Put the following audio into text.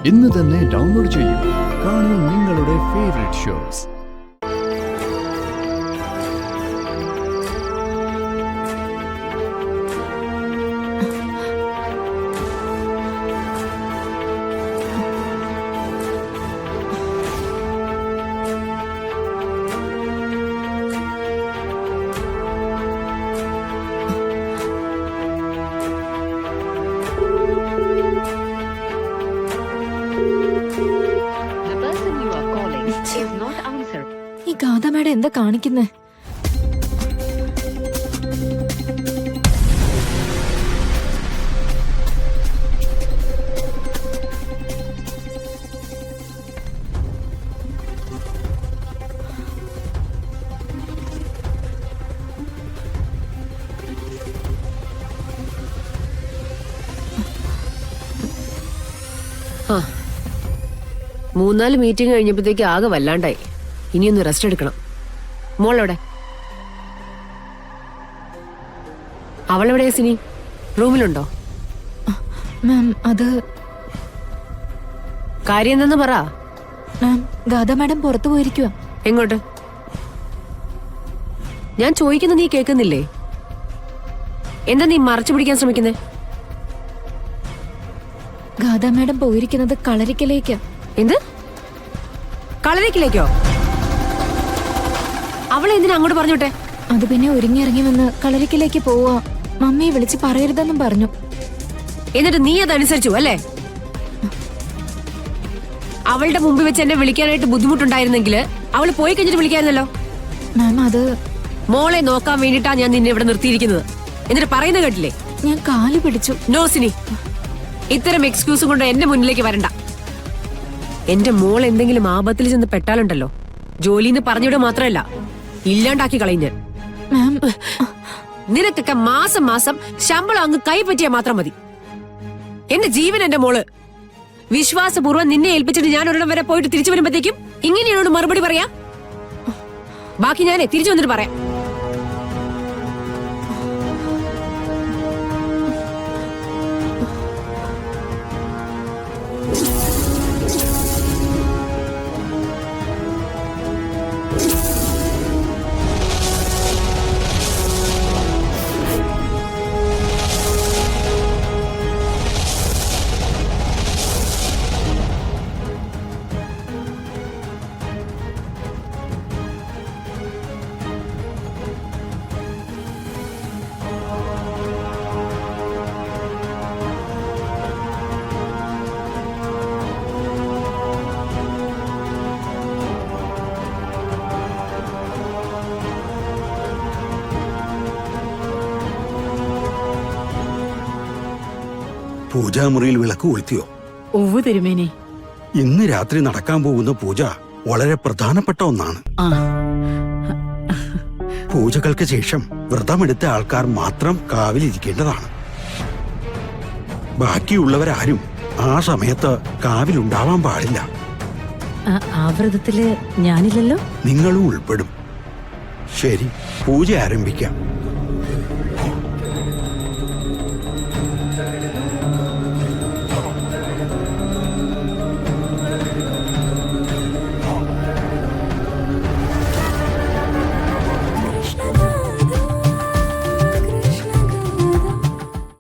ഇന്ന് തന്നെ ഡൗൺലോഡ് ചെയ്യൂ. കാണൂ നിങ്ങളുടെ ഫേവറേറ്റ് ഷോസ്. ഈ ഗാഥ മേഡം എന്താ കാണിക്കുന്നേ? മൂന്നാല് മീറ്റിംഗ് കഴിഞ്ഞപ്പോഴത്തേക്ക് ആകെ വല്ലാണ്ടായി. ഇനിയൊന്ന് റെസ്റ്റ് എടുക്കണം. മോളെവിടെ? അവളെവിടെയാ സിനി? റൂമിലുണ്ടോ? മാം അത് കാര്യം എന്തെന്ന് പറ. മാം ഗാഥ മാഡം പുറത്തു പോയിരിക്കുക. എങ്ങോട്ട്? ഞാൻ ചോദിക്കുന്ന നീ കേൾക്കുന്നില്ലേ? എന്താ നീ മറച്ചു പിടിക്കാൻ ശ്രമിക്കുന്നേ? ഗാഥ മാഡം പോയിരിക്കുന്നത് കളരിക്കലേക്കാ. എന്ത്? കളരിക്കിലേക്കോ? അവളെ എന്തിനാ അങ്ങോട്ട് പറഞ്ഞോട്ടെ? അത് പിന്നെ ഒരുങ്ങിയിറങ്ങി വന്ന് കളരിക്കലേക്ക് പോവാ. മമ്മിയെ വിളിച്ച് പറയരുതെന്നും പറഞ്ഞു. എന്നിട്ട് നീ അതനുസരിച്ചു അല്ലേ? അവളുടെ മുമ്പിൽ വെച്ച് എന്നെ വിളിക്കാനായിട്ട് ബുദ്ധിമുട്ടുണ്ടായിരുന്നെങ്കിൽ അവള് പോയി കഴിഞ്ഞിട്ട് വിളിക്കായിരുന്നല്ലോ. മാം അത് മോളെ നോക്കാൻ വേണ്ടിട്ടാ ഞാൻ നിന്നെ ഇവിടെ നിർത്തിയിരിക്കുന്നത്. എന്നിട്ട് പറയുന്ന കേട്ടില്ലേ? ഞാൻ കാല് പിടിച്ചു. നോ സിനി, ഇത്തരം എക്സ്ക്യൂസും കൊണ്ട് എന്റെ മുന്നിലേക്ക് വരണ്ട. എന്റെ മോൾ എന്തെങ്കിലും ആപത്തിൽ ചെന്ന് പെട്ടാലുണ്ടല്ലോ, ജോലിന്ന് പറഞ്ഞിവിടെ മാത്രമല്ല ഇല്ലാണ്ടാക്കി കളയും ഞാൻ. മാം നിനക്കൊക്കെ മാസം മാസം ശമ്പളം അങ്ങ് കൈപ്പറ്റിയാ മാത്രം മതി. എന്റെ ജീവൻ എന്റെ മോള്. വിശ്വാസപൂർവ്വം നിന്നെ ഏൽപ്പിച്ചിട്ട് ഞാൻ ഒരിടം വരെ പോയിട്ട് തിരിച്ചു വരുമ്പോഴത്തേക്കും ഇങ്ങനെയാണ് മറുപടി പറയാ? ബാക്കി ഞാനേ തിരിച്ചു വന്നിട്ട് പറയാം. പൂജാമുറിയിൽ വിളക്ക് കൊളുത്തിയോ? ഒവ്വ് തിരുമേനി. ഇന്ന് രാത്രി നടക്കാൻ പോകുന്ന പൂജ വളരെ പ്രധാനപ്പെട്ട ഒന്നാണ്. പൂജകൾക്ക് ശേഷം വ്രതമെടുത്ത ആൾക്കാർ മാത്രം കാവിലിരിക്കേണ്ടതാണ്. ബാക്കിയുള്ളവരാരും ആ സമയത്ത് കാവിലുണ്ടാവാൻ പാടില്ല. ആ വ്രതത്തില് ഞാനില്ലല്ലോ. നിങ്ങളും ഉൾപ്പെടും. ശരി, പൂജ ആരംഭിക്കാം.